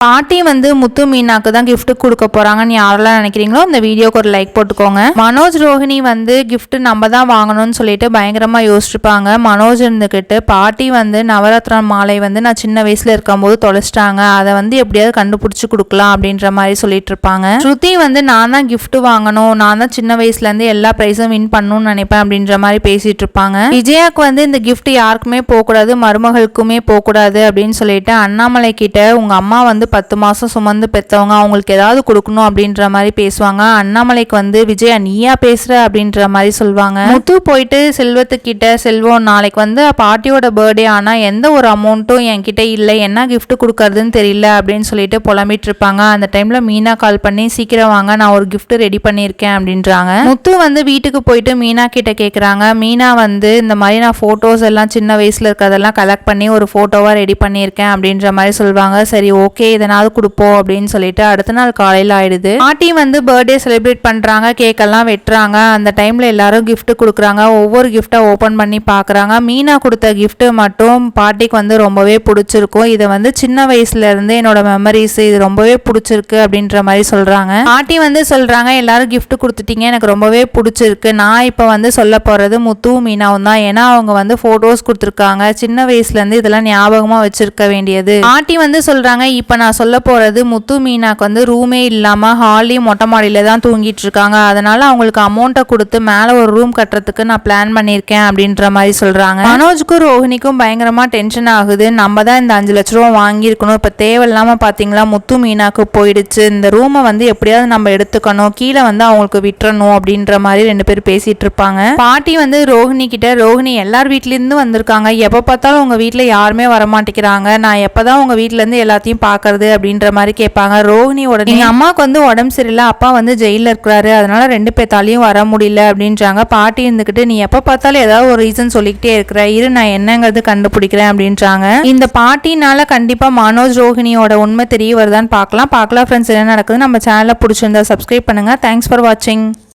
பாட்டி வந்து முத்து மீனாக்கு தான் gift கொடுக்க போறாங்கன்னு யாரெல்லாம் நினைக்கிறீங்களோ இந்த வீடியோக்கு ஒரு லைக் போட்டுக்கோங்க. மனோஜ் ரோஹிணி வந்து gift நம்ம தான் வாங்கணும்னு சொல்லிட்டு பயங்கரமா யோசிச்சிருப்பாங்க. மனோஜ் இருந்துகிட்டு பாட்டி வந்து நவரத்ன மாலை வந்து நான் சின்ன வயசுல இருக்கும்போது தொலைச்சிட்டாங்க, அதை வந்து எப்படியாவது கண்டுபிடிச்சு கொடுக்கலாம் அப்படின்ற மாதிரி சொல்லிட்டு இருப்பாங்க. ஸ்ருதி வந்து நான் தான் gift வாங்கணும், நான் தான் சின்ன வயசுல இருந்து எல்லா பிரைஸும் வின் பண்ணணும்னு நினைப்பேன் அப்படின்ற மாதிரி பேசிட்டு இருப்பாங்க. விஜயாக்கு வந்து இந்த gift யாருக்குமே போகக்கூடாது, மருமகளுக்குமே போகக்கூடாது அப்படின்னு சொல்லிட்டு அண்ணாமலை கிட்ட உங்க அம்மா வந்து 10 மாசம் சுமந்து பெற்றவங்க, அவங்களுக்கு ஏதாவது கொடுக்கணும் அப்படின்ற மாதிரி பேசுவாங்க. அண்ணாமலைக்கு வந்து விஜயா நீயா பேசுற அப்படின்ற மாதிரி சொல்லுவாங்க. முத்து போயிட்டு செல்வத்துக்கிட்ட செல்வம் நாளைக்கு வந்து பாட்டியோட பர்த்டே ஆனா எந்த ஒரு அமௌண்ட்டும் என்கிட்ட இல்லை, என்ன கிஃப்ட் கொடுக்கறதுன்னு தெரியல அப்படின்னு சொல்லிட்டு புலம்பிட்டு இருப்பாங்க. அந்த டைம்ல மீனா கால் பண்ணி சீக்கிரம் வாங்க, நான் ஒரு கிஃப்ட் ரெடி பண்ணியிருக்கேன் அப்படின்றாங்க. முத்து வந்து வீட்டுக்கு போயிட்டு மீனா கிட்ட கேட்குறாங்க. மீனா வந்து இந்த மாதிரி நான் ஃபோட்டோஸ் எல்லாம் சின்ன வயசுல இருக்கிறதெல்லாம் கலெக்ட் பண்ணி ஒரு ஃபோட்டோவாக ரெடி பண்ணியிருக்கேன் அப்படின்ற மாதிரி சொல்லுவாங்க. சரி ஓகே இதனாவது கொடுப்போம் அப்படின்னு சொல்லிட்டு அடுத்த நாள் காலையில் ஆயிடுது. பாட்டி வந்து பர்த்டே செலிப்ரேட் பண்றாங்க, கேக் எல்லாம் வெட்டுறாங்க. அந்த டைம்ல எல்லாரும் கிஃப்ட் கொடுக்குறாங்க. ஒவ்வொரு கிஃப்டா ஓபன் பண்ணி பாக்குறாங்க. மீனா கொடுத்த கிஃப்ட் மட்டும் பாட்டிக்கு வந்து ரொம்பவே பிடிச்சிருக்கும். இதை வந்து சின்ன வயசுல இருந்து என்னோட மெமரிஸ், இது ரொம்பவே பிடிச்சிருக்கு அப்படின்ற மாதிரி சொல்றாங்க. பாட்டி வந்து சொல்றாங்க எல்லாரும் கிஃப்ட் கொடுத்துட்டீங்க, எனக்கு ரொம்பவே பிடிச்சிருக்கு. நான் இப்போ வந்து சொல்ல போறது முத்துவும் மீனாவும் தான். ஏன்னா அவங்க வந்து போட்டோஸ் கொடுத்துருக்காங்க, சின்ன வயசுல இருந்து இதெல்லாம் ஞாபகமா வச்சிருக்க வேண்டியது. பாட்டி வந்து சொல்றாங்க இப்ப நான் சொல்ல போறது முத்து மீனாக்கு வந்து ரூமே இல்லாம ஹாலி மொட்டை மாடியில தான் தூங்கிட்டு இருக்காங்க. அதனால அவங்களுக்கு அமௌண்ட்டை கொடுத்து மேல ஒரு ரூம் கட்டுறதுக்கு நான் பிளான் பண்ணியிருக்கேன் அப்படின்ற மாதிரி சொல்றாங்க. மனோஜுக்கும் ரோஹிணிக்கும் பயங்கரமா டென்ஷன் ஆகுது. நம்ம தான் இந்த 5 லட்ச ரூபா வாங்கியிருக்கணும், இப்ப தேவையில்லாம பாத்தீங்களா முத்து மீனாக்கு போயிடுச்சு, இந்த ரூமை வந்து எப்படியாவது நம்ம எடுத்துக்கணும், கீழே வந்து அவங்களுக்கு விட்டுறணும் அப்படின்ற மாதிரி 2 பேர் பேசிட்டு இருப்பாங்க. பாட்டி வந்து ரோஹிணி கிட்ட ரோஹிணி எல்லார் வீட்ல இருந்து வந்திருக்காங்க, எப்ப பார்த்தாலும் உங்க வீட்டுல யாருமே வரமாட்டேங்கிறாங்க, நான் எப்பதான் உங்க வீட்டுல இருந்து எல்லாத்தையும் பாக்குறது அப்படின்ற மாதிரி கேட்பாங்க. ரோஹிணி உடனே எங்க அம்மாவுக்கு வந்து உடம்பு சரியில்லை, அப்பா வந்து ஜெயில இருக்கிறாரு, அதனால 2 பேத்தாலையும் வர முடியல அப்படின்றாங்க. பாட்டி இருந்துகிட்டு நீ எப்ப பார்த்தாலும் ஏதாவது ஒரு ரீசன் சொல்லிக்கிட்டே இருக்கிற, இரு நான் என்னங்கிறது கண்டுபிடிக்கிறேன் அப்படின்றாங்க. இந்த பாட்டினால கண்டிப்பா மனோஜ் ரோஹிணியோட உண்மை தெரிய வருதான்னு பார்க்கலாம் ஃப்ரெண்ட்ஸ். என்ன நடக்குது நம்ம சேனலை பிடிச்சிருந்தா சப்ஸ்கிரைப் பண்ணுங்க. தேங்க்ஸ் ஃபார் வாட்சிங்.